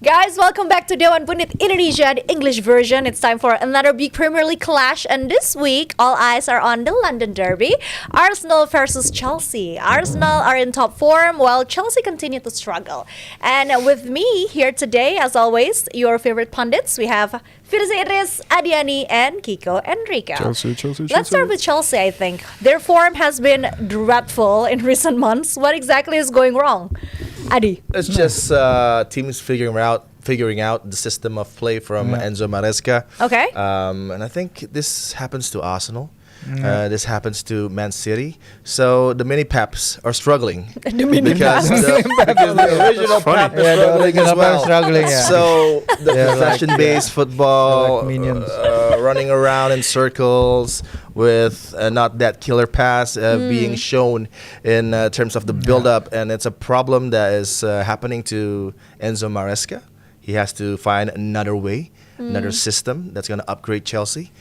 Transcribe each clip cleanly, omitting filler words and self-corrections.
Guys, welcome back to Dewan Pundit Indonesia, the English version. It's time for another big Premier League clash, and this week all eyes are on the London Derby, Arsenal versus Chelsea. Arsenal are in top form while Chelsea continue to struggle. And with me here today, as always, your favorite pundits, we have Firza Idris, Adiani, and Kiko Enrico. Chelsea. Let's start with Chelsea, I think. Their form has been dreadful in recent months. What exactly is going wrong? Adi. It's just teams figuring out the system of play from Enzo Maresca. Okay. And I think this happens to Arsenal. This happens to Man City. So the mini Peps are struggling because the original Pep is struggling as well. So the possession-based football, running around in circles with not that killer pass being shown in terms of the build-up, and it's a problem that is happening to Enzo Maresca. He has to find another way, another system that's going to upgrade Chelsea.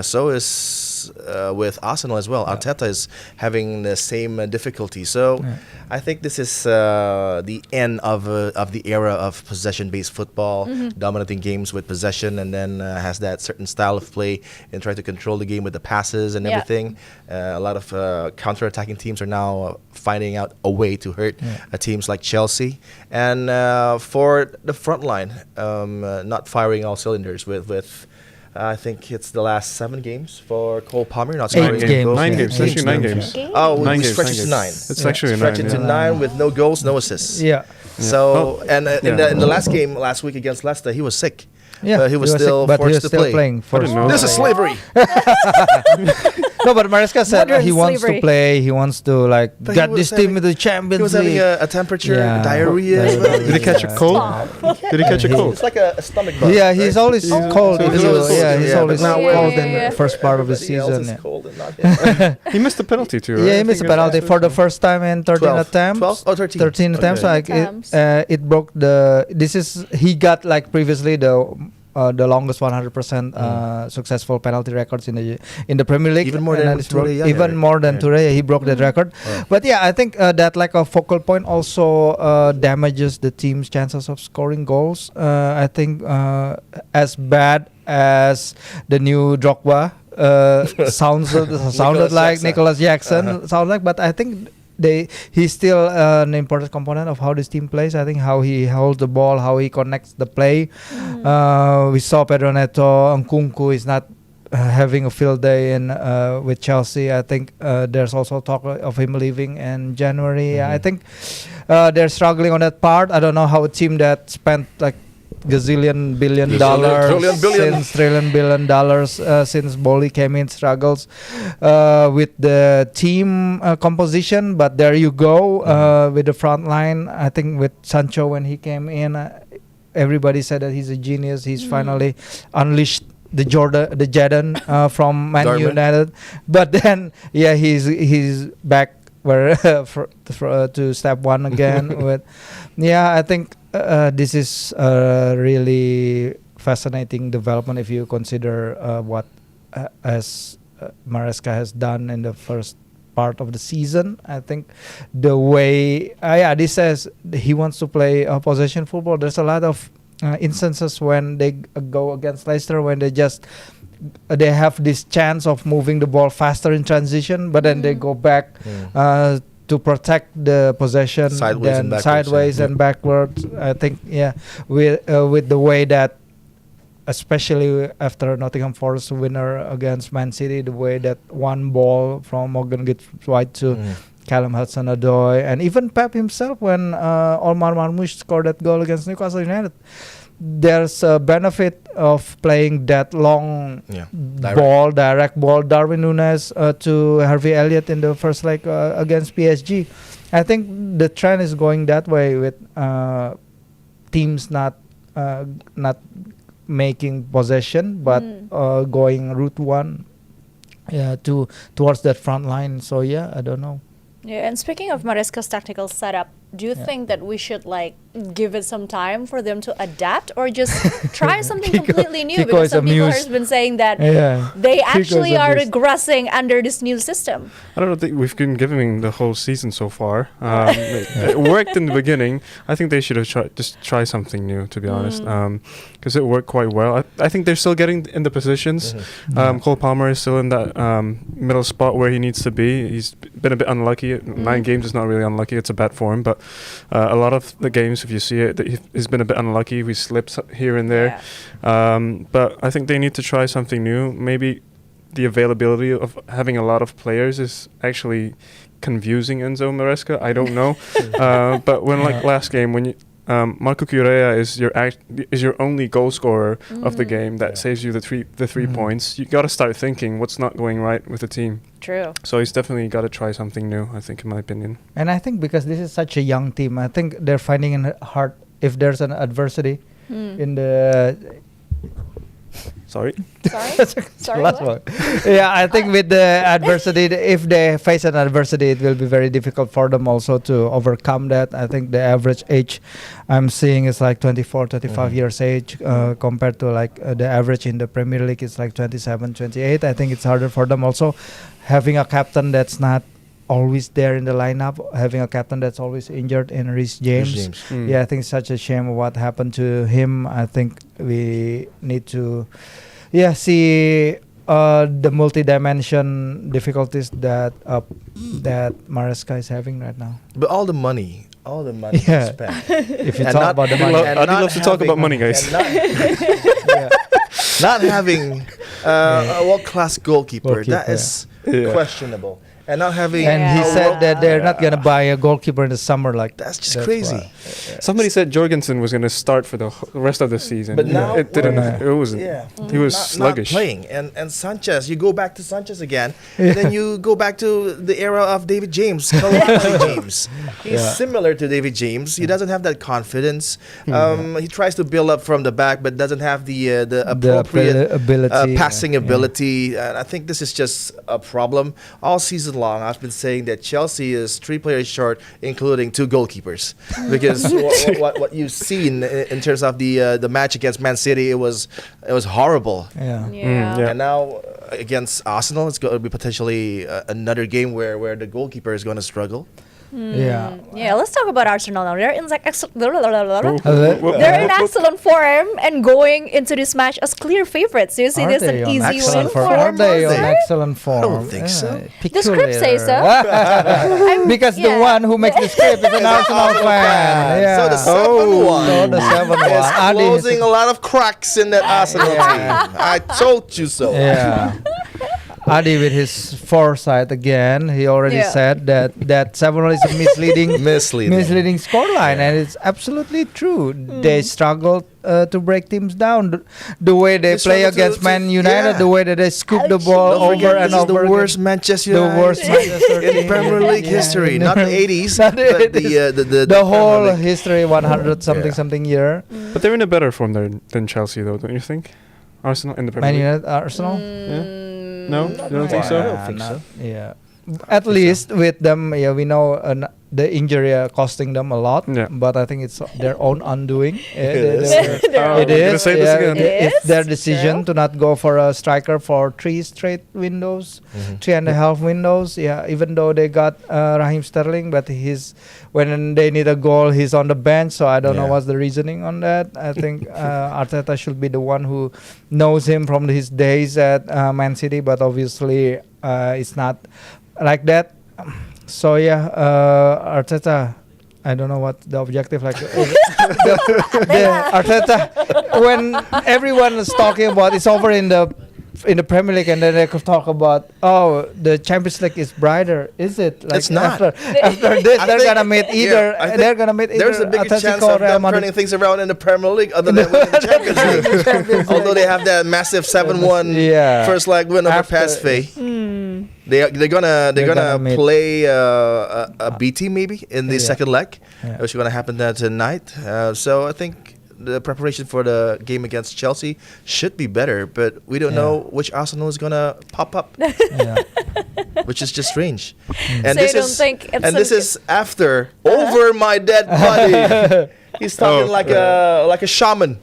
So is with Arsenal as well. Arteta is having the same difficulty. So I think this is the end of the era of possession-based football, dominating games with possession, and then has that certain style of play and try to control the game with the passes and everything. A lot of counter-attacking teams are now finding out a way to hurt teams like Chelsea. And for the front line, not firing all cylinders with I think it's the last 7 games for Cole Palmer. Not scoring 9 games. goals. 9 games. Actually 9 games. Oh, we 9 games, stretch 9 it to games. 9. It's actually Stretch 9. it to 9 with no goals, no assists. So in the last game last week against Leicester, he was sick. He was still sick, but forced he was to still play. playing. This is slavery. No, but Maresca said Modern he wants slavery. to play. He wants to But get he this was team having- into the Champions He was League. having a temperature, diarrhea. Yeah. as well. Did he catch a cold? Did he catch a cold? It's like a stomach bug. Yeah, he's always cold. He's always cold, He's yeah, always but now cold yeah, in yeah. the first part of the Everybody else season. is cold and not him. He missed the penalty too, right? Yeah, I he missed a think penalty it's- for the first time in 13 12. attempts. 12 or 13? 13 attempts. Okay. Like Attempts. it broke the. This is he got like previously the longest 100% successful penalty records in the Premier League. Even more And than then it's broke- Toure, even more than Toure. He broke that record. But yeah, I think that like a focal point also damages the team's chances of scoring goals. I think as bad as the new Drogba sounded like Nicolas Jackson sound like, but I think he's still an important component of how this team plays. I think how he holds the ball, how he connects the play. We saw Pedro Neto, Nkunku is not having a field day in with Chelsea. I think there's also talk of him leaving in January. I think they're struggling on that part. I don't know how a team that spent like gazillion billion dollars since Boli came in struggles with the team composition, but there you go with the front line. I think with Sancho when he came in, everybody said that he's a genius. He's finally unleashed the Jadon from Man United, but then he's back where to step one again with I think this is a really fascinating development if you consider what as Maresca has done in the first part of the season. I think the way this says he wants to play possession football. There's a lot of instances when they go against Leicester when they have this chance of moving the ball faster in transition, but then they go back to protect the possession sideways and backwards. I think with the way that, especially after Nottingham Forest winner against Man City, the way that one ball from Morgan Gibbs-White to Callum Hudson-Odoi, and even Pep himself when Omar Marmoush scored that goal against Newcastle United. There's a benefit of playing that long direct ball, Darwin Núñez to Harvey Elliott in the first leg against PSG. I think the trend is going that way with teams not making possession but going route one towards that front line. So I don't know. Yeah, and speaking of Maresca's tactical setup, do you think that we should like give it some time for them to adapt, or just try something completely new? Kiko Because is some people amused. have been saying that Yeah. they actually is are amused. regressing under this new system. I don't think we've been giving the whole season so far. It worked in the beginning. I think they should have try something new, to be honest, because it worked quite well. I think they're still getting in the positions. Cole Palmer is still in that middle spot where he needs to be. He's been a bit unlucky. 9 games is not really unlucky. It's a bad form, but a lot of the games, if you see it, he's been a bit unlucky. We slipped here and there. But I think they need to try something new. Maybe the availability of having a lot of players is actually confusing Enzo Maresca. I don't know. But when like last game, when you Marco Curea is your only goal scorer of the game that saves you the three points. You got to start thinking what's not going right with the team. True. So he's definitely got to try something new, I think, in my opinion. And I think because this is such a young team, I think they're finding it hard if there's an adversity in the. Sorry? Sorry, Last what? one. Yeah, I think with the adversity, if they face an adversity, it will be very difficult for them also to overcome that. I think the average age I'm seeing is like 24, 25 years age compared to like the average in the Premier League is like 27, 28. I think it's harder for them also having a captain that's not always there in the lineup, having a captain that's always injured in Reece James. Yeah, I think it's such a shame what happened to him. I think we need to see the multi-dimension difficulties that Maresca is having right now. But all the money Yeah. spent. If you And talk not- about the and money. lo- Adi loves to talk about money, guys. and not having a world-class goalkeeper, that is questionable. And not having And he Yeah. said that they're not gonna buy a goalkeeper in the summer. Like that's just crazy. why. Somebody said Jorgensen was going to start for the rest of the season. But now- it didn't. Yeah. It wasn't. Yeah, He was not sluggish. playing. And Sanchez, you go back to Sanchez again, and then you go back to the era of David James, Kalani James. He's similar to David James. He doesn't have that confidence. He tries to build up from the back, but doesn't have the appropriate ability, passing ability. And I think this is just a problem all season long. I've been saying that Chelsea is 3 players short, including 2 goalkeepers, because what you've seen in terms of the match against Man City, it was horrible. Yeah. Yeah. And now against Arsenal, it's going to be potentially another game where the goalkeeper is going to struggle. Yeah. Yeah, let's talk about Arsenal now. They're in Whoop. they're in excellent form and going into this match as clear favorites. Do you see Are this they an on easy excellent win form? for Are they on Arsenal? excellent form? don't think so. The script says so. Because the Yeah. one who makes the script is an Arsenal fan. Yeah. So the 7-1 So the 7-1. is Adi closing a lot of cracks in that Arsenal team. I told you so. Yeah. Adi with his foresight again, he already Yeah. said that 7-1 is a misleading scoreline, and it's absolutely true. They struggled to break teams down. The way they They play struggle against to- Man United, yeah. the way that they scoop the Ouch. ball Don't forget, over and this is over the again. worst Manchester The United worst Manchester in team. Premier League Yeah. history, not the 80s, Not the but 80s. the The Premier whole League. history, 100 something Yeah. something year. But they're in a better form than Chelsea, though, don't you think? Arsenal in the Premier Man League. United, Arsenal. No, you don't think so? I don't think so. Yeah. At least with them, we know the injury costing them a lot. Yeah. But I think it's their own undoing. It is. It We're gonna is. say this Yeah, again. it's their It is, decision true. to not go for a striker for 3 straight windows, 3.5 windows. Yeah, even though they got Raheem Sterling, but when they need a goal, he's on the bench. So I don't know Yeah. what's the reasoning on that. I think Arteta should be the one who knows him from his days at Man City, but obviously it's not like that. So yeah, Arteta, I don't know what the objective like. the Arteta, when everyone is talking about it's over in the Premier League, and then they could talk about the Champions League is brighter. Is it? Like It's not. After this, I they're think- gonna meet either. I think They're gonna meet either. There's a bigger chance Atletico, of Real them Madrid. turning things around in the Premier League other than winning the Champions League. Champions Although League. they have that massive 7-1 Yeah. first leg win over After- PSV. They're gonna gonna meet. play a B team maybe in the Yeah. second leg, Yeah. which is gonna happen tonight. So I think the preparation for the game against Chelsea should be better, but we don't know which Arsenal is gonna pop up, Yeah. which is just strange. So you don't think it's this is after over my dead body. He's talking like a shaman.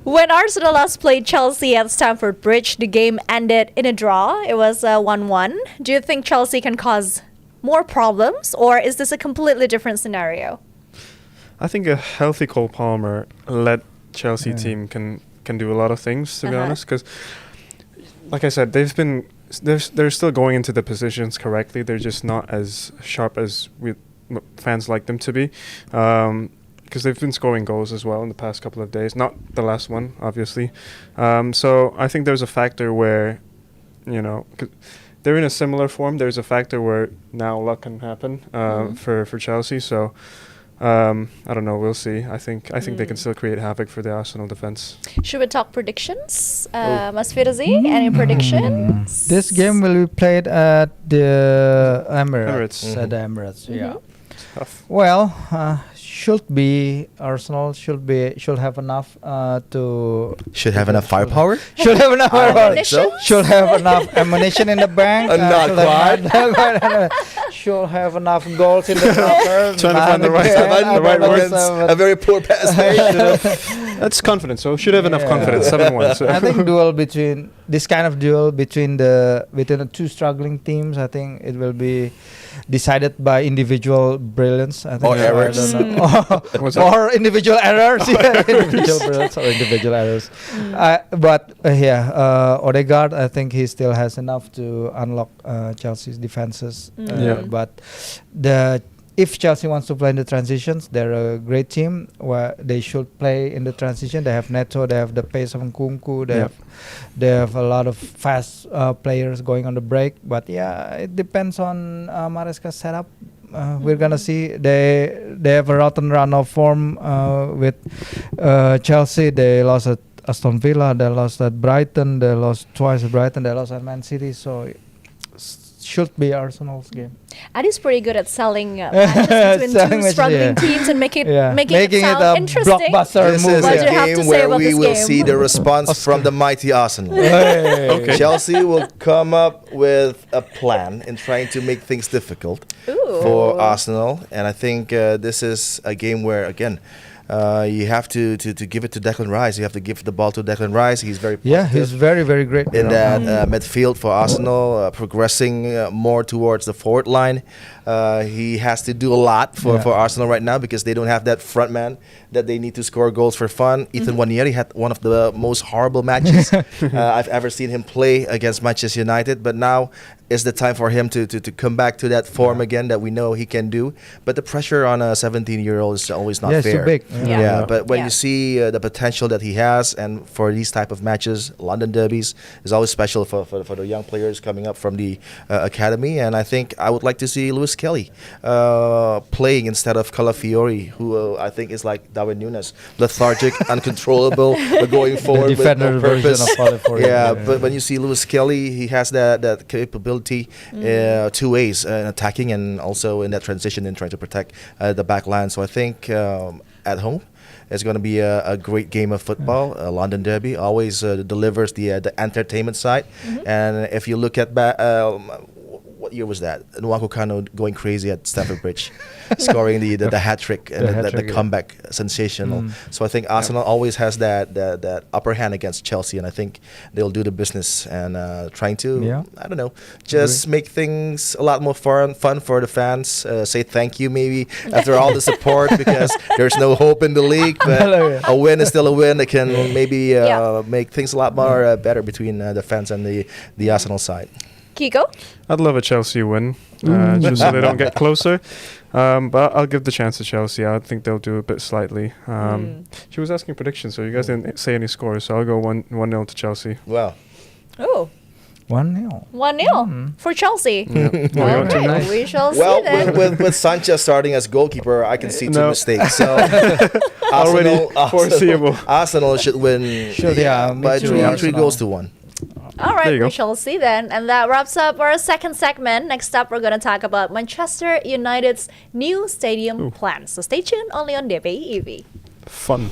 When Arsenal last played Chelsea at Stamford Bridge, the game ended in a draw. It was 1-1. Do you think Chelsea can cause more problems, or is this a completely different scenario? I think a healthy Cole Palmer led Chelsea team can do a lot of things, to be honest. Because, like I said, they're still going into the positions correctly. They're just not as sharp as fans like them to be. Because they've been scoring goals as well in the past couple of days. Not the last one, obviously. So I think there's a factor where, they're in a similar form. There's a factor where now luck can happen for Chelsea. So I don't know. We'll see. I think they can still create havoc for the Arsenal defense. Should we talk predictions? Mas Firzi, any predictions? This game will be played at the Emirates. At the Emirates, yeah. Tough. Well, Arsenal should have enough to Should have enough firepower. should have enough Ammunition? should have enough ammunition in the bank. Not Should have enough goals in the locker. Trying to find the right words. A very poor pass. That's confidence. So should have enough confidence. 7-1. So. I think this kind of duel between the two struggling teams, I think it will be decided by individual brilliance. I think, Or errors. I don't know. or individual errors. Yeah, individual brilliance or individual errors. But Odegaard, I think he still has enough to unlock Chelsea's defenses. But if Chelsea wants to play in the transitions, they're a great team where they should play in the transition. They have Neto, they have the pace of Nkunku, they have a lot of fast players going on the break. But it depends on Maresca's setup. We're gonna see. They have a rotten run of form with Chelsea. They lost at Aston Villa, they lost at Brighton, they lost twice at Brighton, they lost at Man City. So should be Arsenal's game. Adi's pretty good at selling matches between two struggling teams and making it sound a interesting. blockbuster This movie. is What do a you have to game say where about we this will game? see the response from the mighty Arsenal. Okay. Chelsea will come up with a plan in trying to make things difficult for Arsenal, and I think this is a game where, again, you have to give it to Declan Rice. You have to give the ball to Declan Rice. He's very positive. He's very, very great In that midfield for Arsenal, progressing more towards the forward line. He has to do a lot for Arsenal right now because they don't have that front man that they need to score goals for fun. Ethan Nwaneri had one of the most horrible matches I've ever seen him play against Manchester United. But now is the time for him to come back to that form again that we know he can do. But the pressure on a 17-year-old is always not fair. It's too big. But when you see the potential that he has, and for these type of matches, London derbies is always special for the young players coming up from the academy. And I think I would like to see Lewis Kelly playing instead of Calafiori, who I think is like Darwin Núñez, lethargic, uncontrollable, going forward with no purpose. But when you see Lewis Kelly, he has that capability two ways, attacking and also in that transition and trying to protect the back line. So I think at home it's going to be a great game of football. London Derby always delivers the entertainment side. And if you look at what year was that? Nwankwo Kanu going crazy at Stamford Bridge, scoring the hat trick and the comeback, sensational. So I think Arsenal always has that upper hand against Chelsea, and I think they'll do the business and trying to I don't know, just make things a lot more fun for the fans. Say thank you maybe after all the support because there's no hope in the league, but a win is still a win. That can maybe make things a lot more better between the fans and the Arsenal side. Kiko? I'd love a Chelsea win, just so they don't get closer. But I'll give the chance to Chelsea. I think they'll do a bit slightly. She was asking predictions, so you guys didn't say any scores. So I'll go 1-0 to Chelsea. Wow. Oh. 1-0. 1-0 for Chelsea. All right, we shall see Well, then. with Sanchez starting as goalkeeper, I can see two mistakes. So Already foreseeable. Arsenal should win by 3 goals to 1. All There right, you go. we shall see then. And that wraps up our second segment. Next up, we're going to talk about Manchester United's new stadium plans. So stay tuned only on DPI EV. Fun.